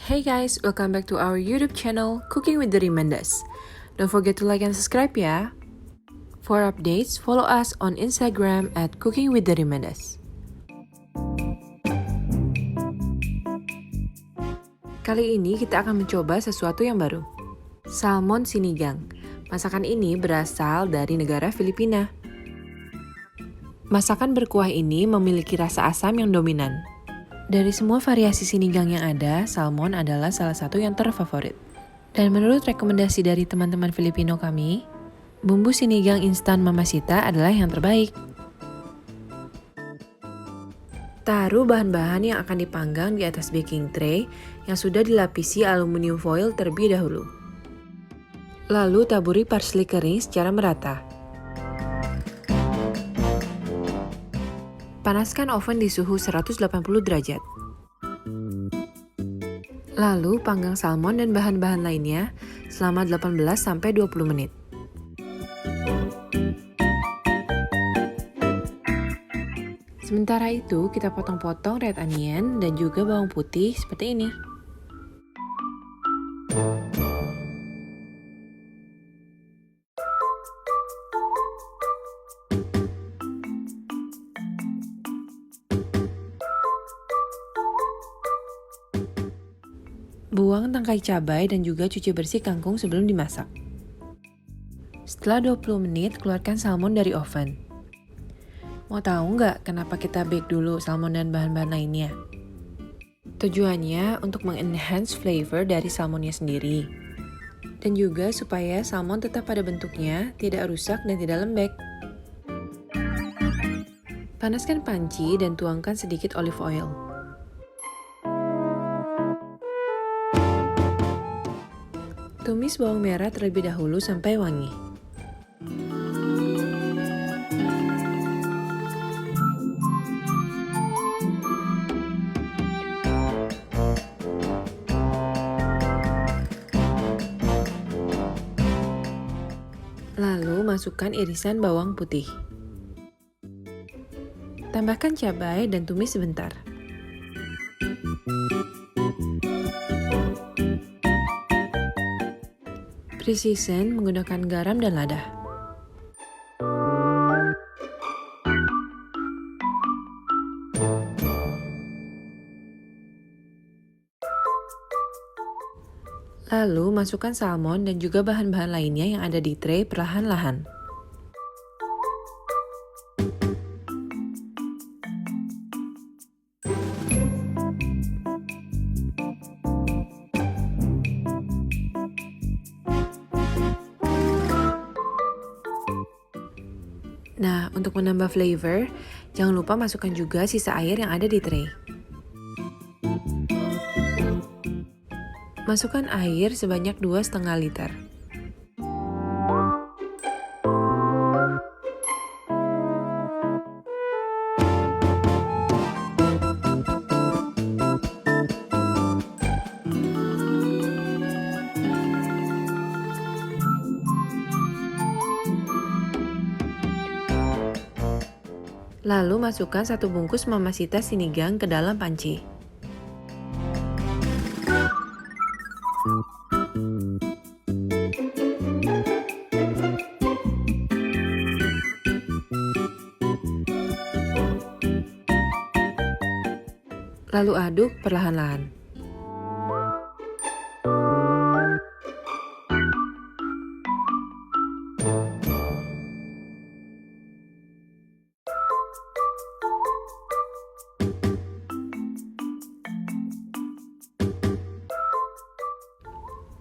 Hey guys, welcome back to our YouTube channel, Cooking with the Rimandas. Don't forget to like and subscribe ya. For updates, follow us on Instagram at Cooking with the Rimandas. Kali ini kita akan mencoba sesuatu yang baru. Salmon sinigang. Masakan ini berasal dari negara Filipina. Masakan berkuah ini memiliki rasa asam yang dominan. Dari semua variasi sinigang yang ada, salmon adalah salah satu yang terfavorit. Dan menurut rekomendasi dari teman-teman Filipino kami, bumbu sinigang instan Mamacita adalah yang terbaik. Taruh bahan-bahan yang akan dipanggang di atas baking tray yang sudah dilapisi aluminium foil terlebih dahulu. Lalu taburi parsley kering secara merata. Panaskan oven di suhu 180 derajat. Lalu panggang salmon dan bahan-bahan lainnya selama 18-20 menit. Sementara itu, kita potong-potong red onion dan juga bawang putih seperti ini. Buang tangkai cabai dan juga cuci bersih kangkung sebelum dimasak. Setelah 20 menit, keluarkan salmon dari oven. Mau tahu nggak kenapa kita bake dulu salmon dan bahan-bahan lainnya? Tujuannya untuk mengenhance flavor dari salmonnya sendiri. Dan juga supaya salmon tetap pada bentuknya, tidak rusak dan tidak lembek. Panaskan panci dan tuangkan sedikit olive oil. Tumis bawang merah terlebih dahulu sampai wangi. Lalu masukkan irisan bawang putih. Tambahkan cabai dan tumis sebentar. Pre-season menggunakan garam dan lada. Lalu masukkan salmon dan juga bahan-bahan lainnya yang ada di tray perlahan-lahan. Nah, untuk menambah flavor, jangan lupa masukkan juga sisa air yang ada di tray. Masukkan air sebanyak 2,5 liter. Lalu masukkan 1 bungkus Mamacita sinigang ke dalam panci. Lalu aduk perlahan-lahan.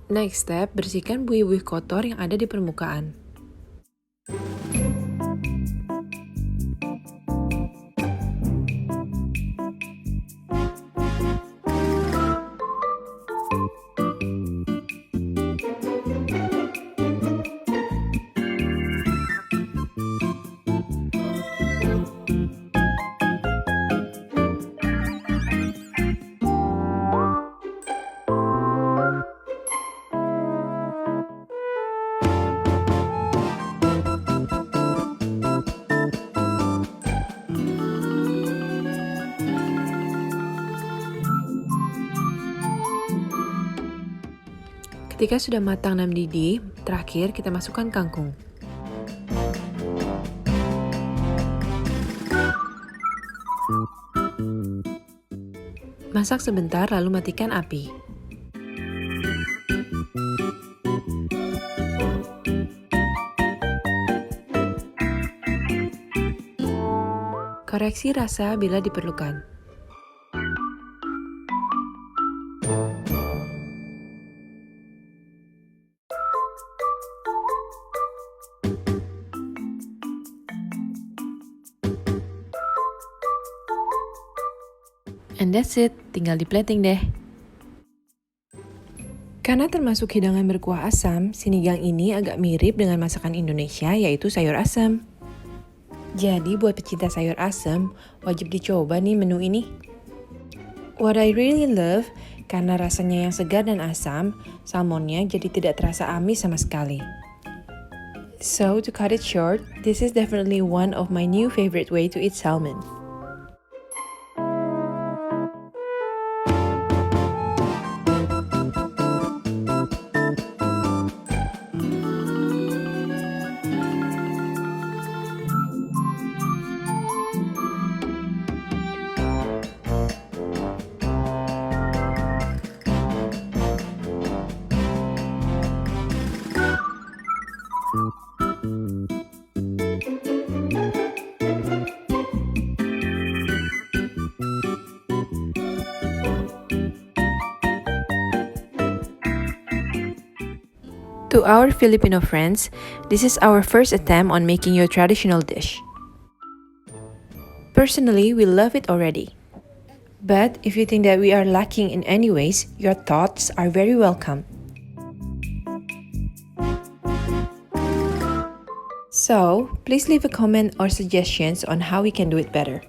Next step, bersihkan buih-buih kotor yang ada di permukaan. Ketika sudah matang dan mendidih, terakhir kita masukkan kangkung. Masak sebentar lalu matikan api. Koreksi rasa bila diperlukan. And that's it, tinggal di-plating deh. Karena termasuk hidangan berkuah asam, sinigang ini agak mirip dengan masakan Indonesia yaitu sayur asam. Jadi buat pecinta sayur asam, wajib dicoba nih menu ini. What I really love, karena rasanya yang segar dan asam, salmonnya jadi tidak terasa amis sama sekali. So to cut it short, this is definitely one of my new favorite way to eat salmon. To our Filipino friends, this is our first attempt on making your traditional dish. Personally, we love it already. But if you think that we are lacking in any ways, your thoughts are very welcome. So, please leave a comment or suggestions on how we can do it better.